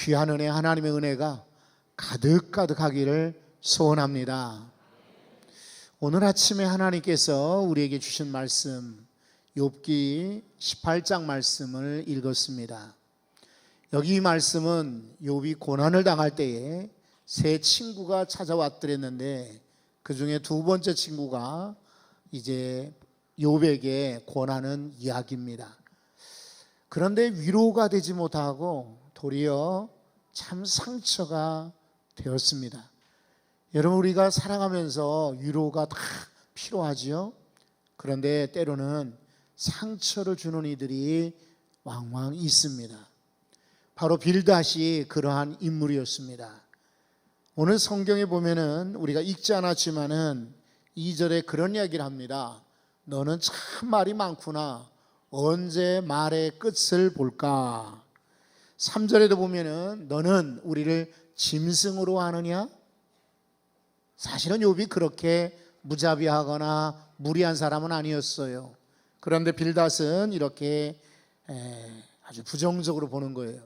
귀한 은혜, 하나님의 은혜가 가득가득하기를 소원합니다. 오늘 아침에 하나님께서 우리에게 주신 말씀, 욥기 18장 말씀을 읽었습니다. 여기 이 말씀은 욥이 고난을 당할 때에 세 친구가 찾아왔더랬는데 그 중에 두 번째 친구가 이제 욥에게 권하는 이야기입니다. 그런데 위로가 되지 못하고 도리어 참 상처가 되었습니다. 여러분, 우리가 살아가면서 위로가 다 필요하지요. 그런데 때로는 상처를 주는 이들이 왕왕 있습니다. 바로 빌닷이 그러한 인물이었습니다. 오늘 성경에 보면은 우리가 읽지 않았지만은 2절에 그런 이야기를 합니다. 너는 참 말이 많구나. 언제 말의 끝을 볼까? 3절에도 보면은 너는 우리를 짐승으로 하느냐? 사실은 욥이 그렇게 무자비하거나 무리한 사람은 아니었어요. 그런데 빌닷은 이렇게 아주 부정적으로 보는 거예요.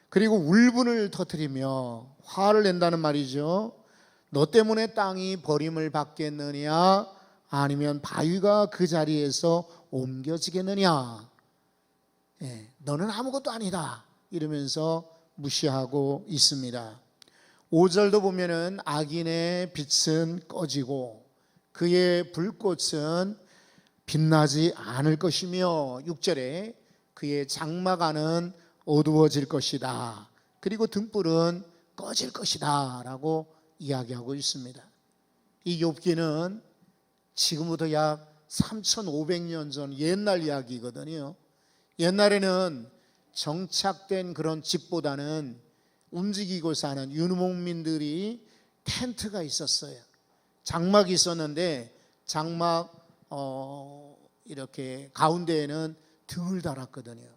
그리고 울분을 터뜨리며 화를 낸다는 말이죠. 너 때문에 땅이 버림을 받겠느냐? 아니면 바위가 그 자리에서 옮겨지겠느냐? 너는 아무것도 아니다 이러면서 무시하고 있습니다. 5절도 보면은 악인의 빛은 꺼지고 그의 불꽃은 빛나지 않을 것이며 6절에 그의 장막안은 어두워질 것이다. 그리고 등불은 꺼질 것이다 라고 이야기하고 있습니다. 이 욥기는 지금부터 약 3500년 전 옛날 이야기거든요. 옛날에는 정착된 그런 집보다는 움직이고 사는 유목민들이 텐트가 있었어요. 장막이 있었는데 장막 이렇게 가운데에는 등을 달았거든요.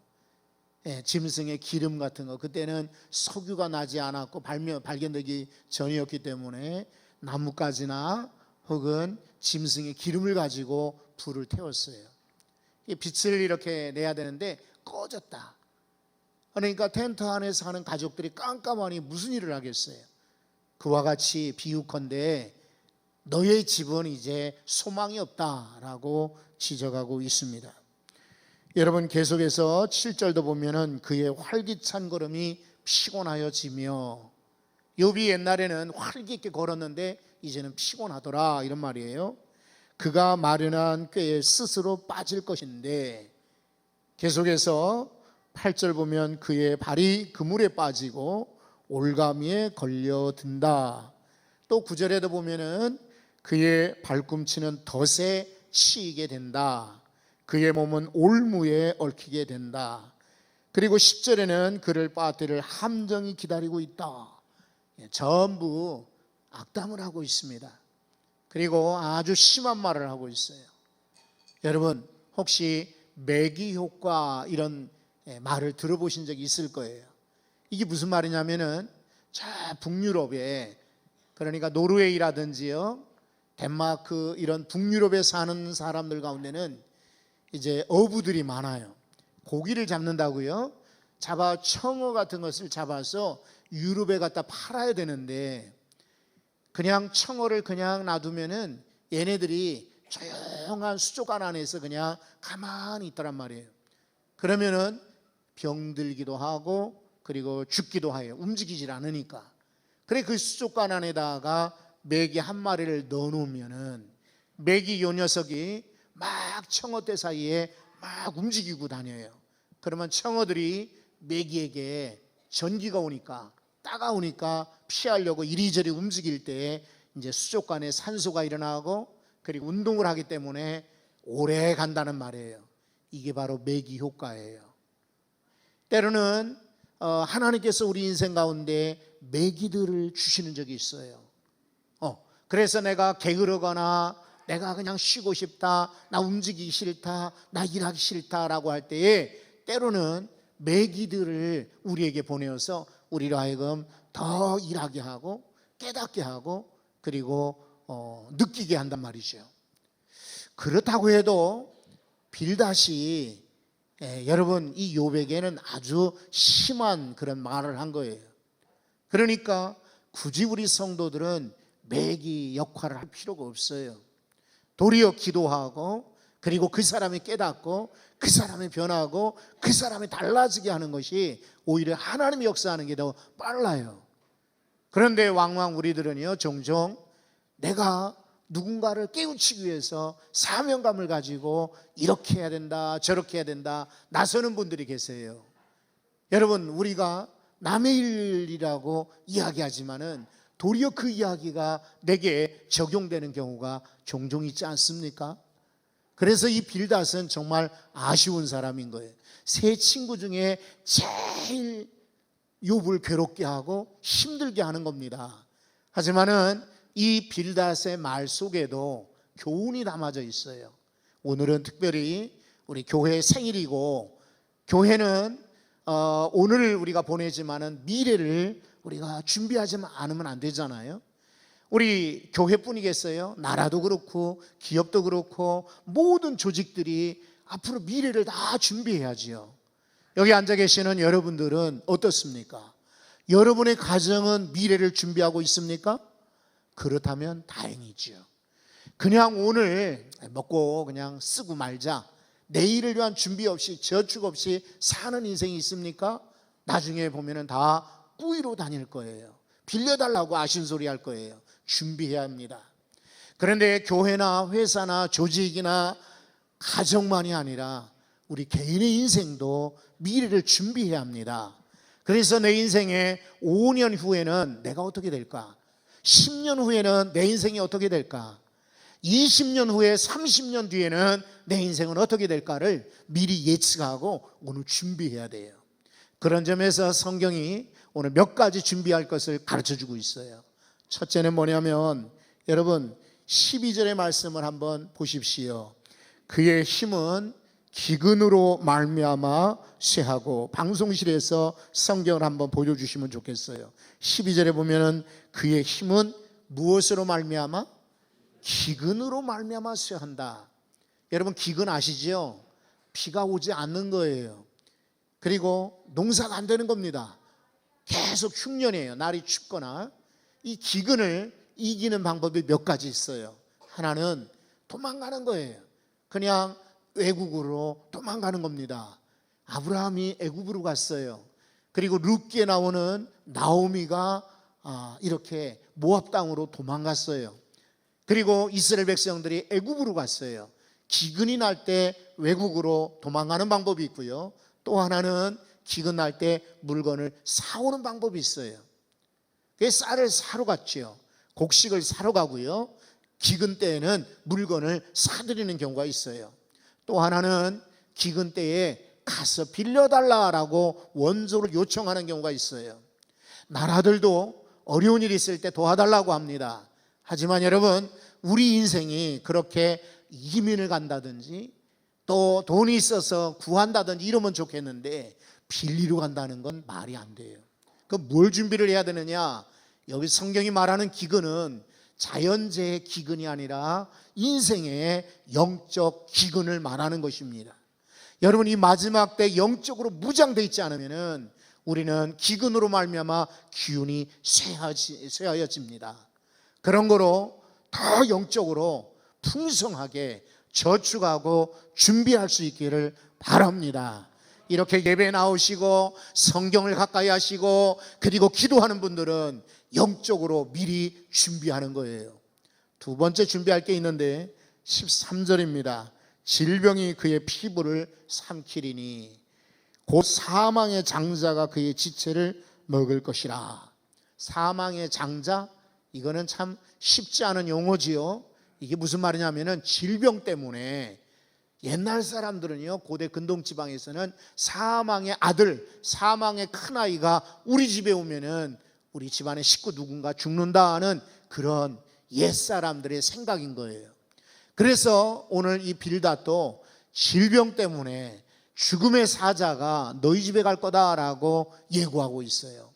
짐승의 기름 같은 거, 그때는 석유가 나지 않았고 발견되기 전이었기 때문에 나뭇가지나 혹은 짐승의 기름을 가지고 불을 태웠어요. 빛을 이렇게 내야 되는데 꺼졌다. 그러니까 텐트 안에 사는 가족들이 깜깜하니 무슨 일을 하겠어요. 그와 같이 비유컨대 너의 집은 이제 소망이 없다라고 지적하고 있습니다. 여러분, 계속해서 7절도 보면은 그의 활기찬 걸음이 피곤하여지며, 욥이 옛날에는 활기있게 걸었는데 이제는 피곤하더라 이런 말이에요. 그가 마련한 꾀에 스스로 빠질 것인데, 계속해서 8절 보면 그의 발이 그물에 빠지고 올가미에 걸려든다. 또 9절에도 보면은 그의 발꿈치는 덫에 치이게 된다. 그의 몸은 올무에 얽히게 된다. 그리고 10절에는 그를 빠뜨릴 함정이 기다리고 있다. 전부 악담을 하고 있습니다. 그리고 아주 심한 말을 하고 있어요. 여러분, 혹시 매기 효과 이런 말을 들어보신 적이 있을 거예요. 이게 무슨 말이냐면은 저 북유럽에, 그러니까 노르웨이라든지요, 덴마크 이런 북유럽에 사는 사람들 가운데는 이제 어부들이 많아요. 고기를 잡는다고요. 청어 같은 것을 잡아서 유럽에 갖다 팔아야 되는데 그냥 청어를 그냥 놔두면은 얘네들이 조용한 수족관 안에서 그냥 가만히 있더란 말이에요. 그러면은 병들기도 하고 그리고 죽기도 해요. 움직이질 않으니까. 그래 그 수족관 안에다가 메기 한 마리를 넣어놓으면은 메기 요 녀석이 막 청어떼 사이에 막 움직이고 다녀요. 그러면 청어들이 메기에게 전기가 오니까, 따가우니까 피하려고 이리저리 움직일 때 이제 수족관에 산소가 일어나고 그리고 운동을 하기 때문에 오래 간다는 말이에요. 이게 바로 메기 효과예요. 때로는 하나님께서 우리 인생 가운데 메기들을 주시는 적이 있어요. 그래서 내가 게으르거나 내가 그냥 쉬고 싶다, 나 움직이기 싫다, 나 일하기 싫다라고 할 때에 때로는 메기들을 우리에게 보내어서 우리로 하여금 더 일하게 하고 깨닫게 하고 그리고 느끼게 한단 말이죠. 그렇다고 해도 빌닷이 여러분 이 욥에게는 아주 심한 그런 말을 한 거예요. 그러니까 굳이 우리 성도들은 매기 역할을 할 필요가 없어요. 도리어 기도하고 그리고 그 사람이 깨닫고 그 사람이 변하고 그 사람이 달라지게 하는 것이 오히려 하나님이 역사하는 게 더 빨라요. 그런데 왕왕 우리들은요, 종종 내가 누군가를 깨우치기 위해서 사명감을 가지고 이렇게 해야 된다 저렇게 해야 된다 나서는 분들이 계세요. 여러분, 우리가 남의 일이라고 이야기하지만은 도리어 그 이야기가 내게 적용되는 경우가 종종 있지 않습니까? 그래서 이 빌닷은 정말 아쉬운 사람인 거예요. 세 친구 중에 제일 욥을 괴롭게 하고 힘들게 하는 겁니다. 하지만은 이 빌닷의 말 속에도 교훈이 담아져 있어요. 오늘은 특별히 우리 교회 생일이고, 교회는 오늘을 우리가 보내지만은 미래를 우리가 준비하지 않으면 안 되잖아요. 우리 교회뿐이겠어요? 나라도 그렇고 기업도 그렇고 모든 조직들이 앞으로 미래를 다 준비해야지요. 여기 앉아 계시는 여러분들은 어떻습니까? 여러분의 가정은 미래를 준비하고 있습니까? 그렇다면 다행이지요. 그냥 오늘 먹고 그냥 쓰고 말자, 내일을 위한 준비 없이 저축 없이 사는 인생이 있습니까? 나중에 보면은 다 꾸이로 다닐 거예요. 빌려달라고 아신소리 할 거예요. 준비해야 합니다. 그런데 교회나 회사나 조직이나 가정만이 아니라 우리 개인의 인생도 미래를 준비해야 합니다. 그래서 내 인생의 5년 후에는 내가 어떻게 될까? 10년 후에는 내 인생이 어떻게 될까? 20년 후에 30년 뒤에는 내 인생은 어떻게 될까를 미리 예측하고 오늘 준비해야 돼요. 그런 점에서 성경이 오늘 몇 가지 준비할 것을 가르쳐주고 있어요. 첫째는 뭐냐면, 여러분 12절의 말씀을 한번 보십시오. 그의 힘은 기근으로 말미암아 쇠하고, 방송실에서 성경을 한번 보여주시면 좋겠어요. 12절에 보면은 그의 힘은 무엇으로 말미암아? 기근으로 말미암아 쇠한다. 여러분 기근 아시죠? 비가 오지 않는 거예요. 그리고 농사가 안 되는 겁니다. 계속 흉년이에요. 날이 춥거나. 이 기근을 이기는 방법이 몇 가지 있어요. 하나는 도망가는 거예요. 그냥 외국으로 도망가는 겁니다. 아브라함이 애굽으로 갔어요. 그리고 룻기에 나오는 나오미가 이렇게 모압 땅으로 도망갔어요. 그리고 이스라엘 백성들이 애굽으로 갔어요. 기근이 날 때 외국으로 도망가는 방법이 있고요. 또 하나는 기근 날 때 물건을 사오는 방법이 있어요. 그래서 쌀을 사러 갔죠. 곡식을 사러 가고요. 기근 때에는 물건을 사들이는 경우가 있어요. 또 하나는 기근 때에 가서 빌려달라고 원조를 요청하는 경우가 있어요. 나라들도 어려운 일이 있을 때 도와달라고 합니다. 하지만 여러분, 우리 인생이 그렇게 이민을 간다든지 또 돈이 있어서 구한다든지 이러면 좋겠는데 빌리러 간다는 건 말이 안 돼요. 그럼 뭘 준비를 해야 되느냐? 여기 성경이 말하는 기근은 자연재해 기근이 아니라 인생의 영적 기근을 말하는 것입니다. 여러분, 이 마지막 때 영적으로 무장되어 있지 않으면 우리는 기근으로 말미암아 기운이 쇠하여집니다. 그런 거로 더 영적으로 풍성하게 저축하고 준비할 수 있기를 바랍니다. 이렇게 예배 나오시고 성경을 가까이 하시고 그리고 기도하는 분들은 영적으로 미리 준비하는 거예요. 두 번째 준비할 게 있는데 13절입니다. 질병이 그의 피부를 삼키리니 곧 사망의 장자가 그의 지체를 먹을 것이라. 사망의 장자, 이거는 참 쉽지 않은 용어지요. 이게 무슨 말이냐면은 질병 때문에 옛날 사람들은요, 고대 근동지방에서는 사망의 아들, 사망의 큰아이가 우리 집에 오면은 우리 집안의 식구 누군가 죽는다 하는 그런 옛사람들의 생각인 거예요. 그래서 오늘 이 빌닷도 질병 때문에 죽음의 사자가 너희 집에 갈 거다라고 예고하고 있어요.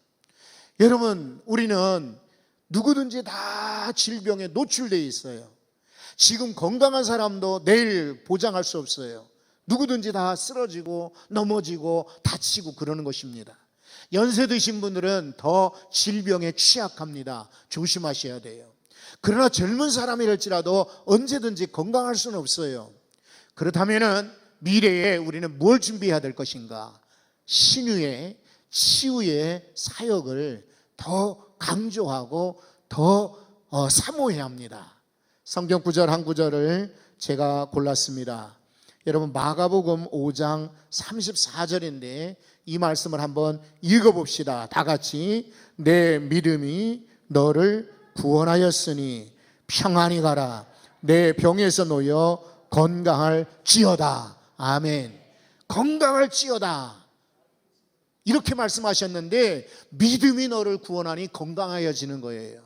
여러분, 우리는 누구든지 다 질병에 노출되어 있어요. 지금 건강한 사람도 내일 보장할 수 없어요. 누구든지 다 쓰러지고 넘어지고 다치고 그러는 것입니다. 연세 드신 분들은 더 질병에 취약합니다. 조심하셔야 돼요. 그러나 젊은 사람이랄지라도 언제든지 건강할 수는 없어요. 그렇다면 미래에 우리는 뭘 준비해야 될 것인가? 신유의 치유의 사역을 더 강조하고 더 사모해야 합니다. 성경 구절 한 구절을 제가 골랐습니다. 여러분, 마가복음 5장 34절인데 이 말씀을 한번 읽어봅시다. 다 같이. 내 믿음이 너를 구원하였으니 평안히 가라. 내 병에서 놓여 건강할지어다. 아멘. 건강할지어다. 이렇게 말씀하셨는데 믿음이 너를 구원하니 건강하여지는 거예요.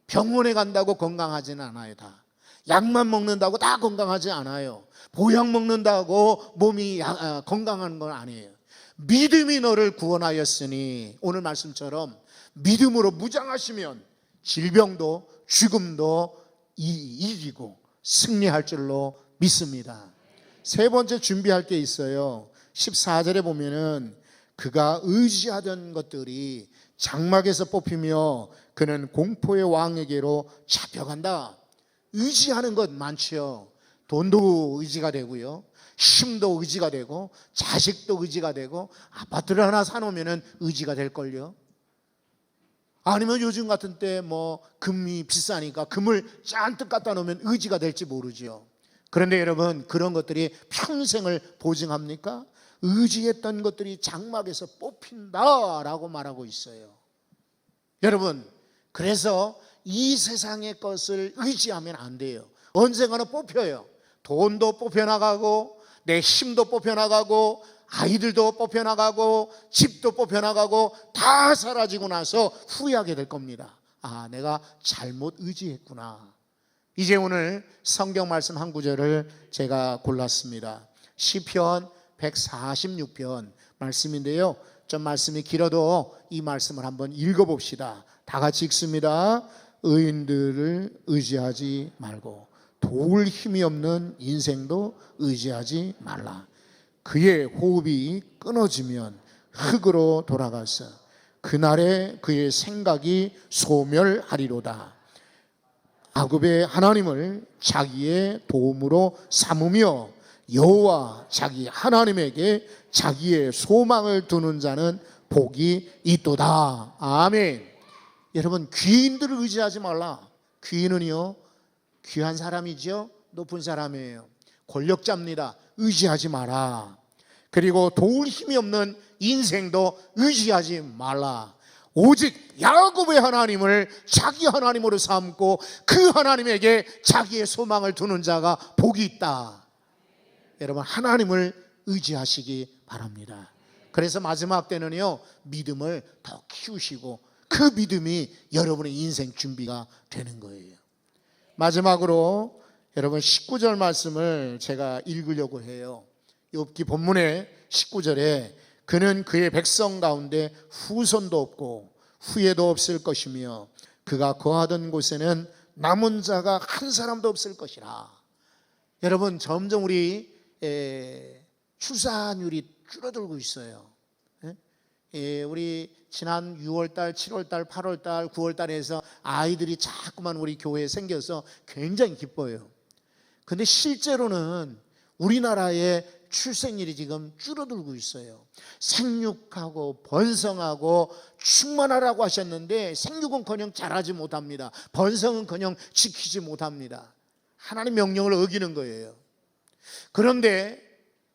병원에 간다고 건강하지는 않아요. 다 약만 먹는다고 다 건강하지 않아요. 보약 먹는다고 몸이 건강한 건 아니에요. 믿음이 너를 구원하였으니, 오늘 말씀처럼 믿음으로 무장하시면 질병도 죽음도 이기고 승리할 줄로 믿습니다. 세 번째 준비할 게 있어요. 14절에 보면은 그가 의지하던 것들이 장막에서 뽑히며 그는 공포의 왕에게로 잡혀간다. 의지하는 것 많죠. 돈도 의지가 되고요, 힘도 의지가 되고, 자식도 의지가 되고, 아파트를 하나 사놓으면 의지가 될걸요. 아니면 요즘 같은 때 금이 비싸니까 금을 잔뜩 갖다 놓으면 의지가 될지 모르죠. 그런데 여러분, 그런 것들이 평생을 보증합니까? 의지했던 것들이 장막에서 뽑힌다라고 말하고 있어요. 여러분, 그래서 이 세상의 것을 의지하면 안 돼요. 언젠가는 뽑혀요. 돈도 뽑혀나가고, 내 힘도 뽑혀나가고, 아이들도 뽑혀나가고, 집도 뽑혀나가고, 다 사라지고 나서 후회하게 될 겁니다. 아, 내가 잘못 의지했구나. 이제 오늘 성경 말씀 한 구절을 제가 골랐습니다. 시편 146편 말씀인데요, 좀 말씀이 길어도 이 말씀을 한번 읽어봅시다. 다 같이 읽습니다. 의인들을 의지하지 말고 도울 힘이 없는 인생도 의지하지 말라. 그의 호흡이 끊어지면 흙으로 돌아가서 그날에 그의 생각이 소멸하리로다. 야곱의 하나님을 자기의 도움으로 삼으며 여호와 자기 하나님에게 자기의 소망을 두는 자는 복이 있도다. 아멘. 여러분, 귀인들을 의지하지 말라. 귀인은요, 귀한 사람이죠. 높은 사람이에요. 권력자입니다. 의지하지 마라. 그리고 도울 힘이 없는 인생도 의지하지 말라. 오직 야곱의 하나님을 자기 하나님으로 삼고 그 하나님에게 자기의 소망을 두는 자가 복이 있다. 여러분, 하나님을 의지하시기 바랍니다. 그래서 마지막 때는요, 믿음을 더 키우시고 그 믿음이 여러분의 인생 준비가 되는 거예요. 마지막으로 여러분 19절 말씀을 제가 읽으려고 해요. 욥기 본문의 19절에 그는 그의 백성 가운데 후손도 없고 후예도 없을 것이며 그가 거하던 곳에는 남은 자가 한 사람도 없을 것이라. 여러분, 점점 우리 출산율이 줄어들고 있어요. 우리 지난 6월달, 7월달, 8월달, 9월달에서 아이들이 자꾸만 우리 교회에 생겨서 굉장히 기뻐요. 근데 실제로는 우리나라의 출생률이 지금 줄어들고 있어요. 생육하고 번성하고 충만하라고 하셨는데 생육은커녕 잘하지 못합니다. 번성은커녕 지키지 못합니다. 하나님 명령을 어기는 거예요. 그런데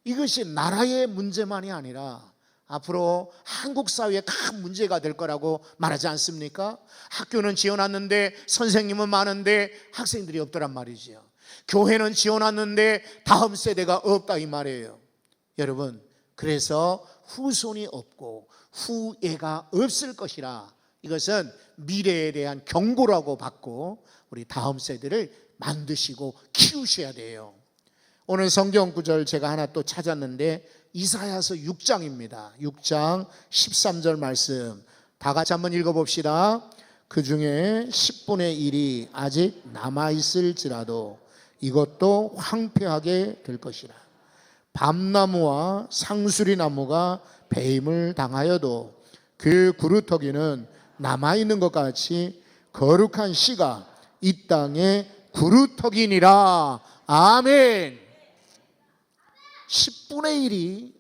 이것이 나라의 문제만이 아니라 앞으로 한국 사회에 큰 문제가 될 거라고 말하지 않습니까? 학교는 지어놨는데 선생님은 많은데 학생들이 없더란 말이죠. 교회는 지어놨는데 다음 세대가 없다 이 말이에요. 여러분, 그래서 후손이 없고 후예가 없을 것이라, 이것은 미래에 대한 경고라고 받고 우리 다음 세대를 만드시고 키우셔야 돼요. 오늘 성경 구절 제가 하나 또 찾았는데 이사야서 6장입니다. 6장 13절 말씀 다 같이 한번 읽어봅시다. 그 중에 10분의 1이 아직 남아있을지라도 이것도 황폐하게 될 것이라. 밤나무와 상수리나무가 배임을 당하여도 그 구루터기는 남아있는 것 같이 거룩한 씨가 이 땅에 구루터기니라. 아멘. 10분의 1이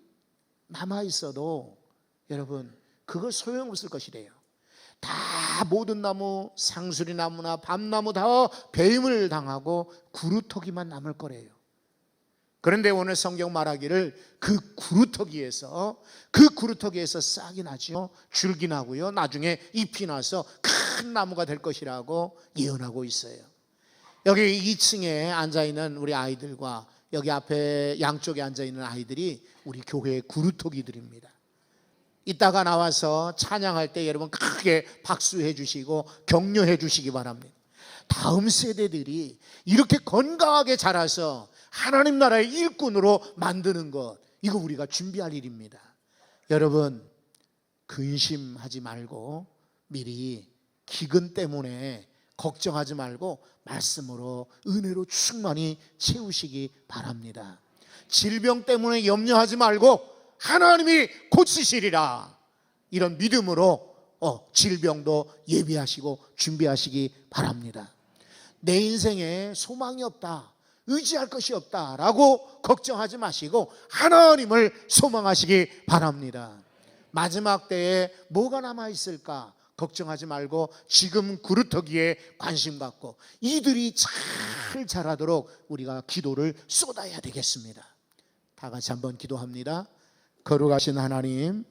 남아있어도 여러분 그거 소용없을 것이래요. 다 모든 나무, 상수리나무나 밤나무 다 배임을 당하고 구루터기만 남을 거래요. 그런데 오늘 성경 말하기를 그 구루터기에서 싹이 나죠. 줄기 나고요. 나중에 잎이 나서 큰 나무가 될 것이라고 예언하고 있어요. 여기 2층에 앉아있는 우리 아이들과 여기 앞에 양쪽에 앉아있는 아이들이 우리 교회의 구루터기들입니다. 이따가 나와서 찬양할 때 여러분 크게 박수해 주시고 격려해 주시기 바랍니다. 다음 세대들이 이렇게 건강하게 자라서 하나님 나라의 일꾼으로 만드는 것, 이거 우리가 준비할 일입니다. 여러분 근심하지 말고 미리 기근 때문에 걱정하지 말고 말씀으로 은혜로 충만히 채우시기 바랍니다. 질병 때문에 염려하지 말고 하나님이 고치시리라, 이런 믿음으로 질병도 예비하시고 준비하시기 바랍니다. 내 인생에 소망이 없다, 의지할 것이 없다라고 걱정하지 마시고 하나님을 소망하시기 바랍니다. 마지막 때에 뭐가 남아있을까 걱정하지 말고 지금 구루터기에 관심 갖고 이들이 잘 자라도록 우리가 기도를 쏟아야 되겠습니다. 다 같이 한번 기도합니다. 거룩하신 하나님,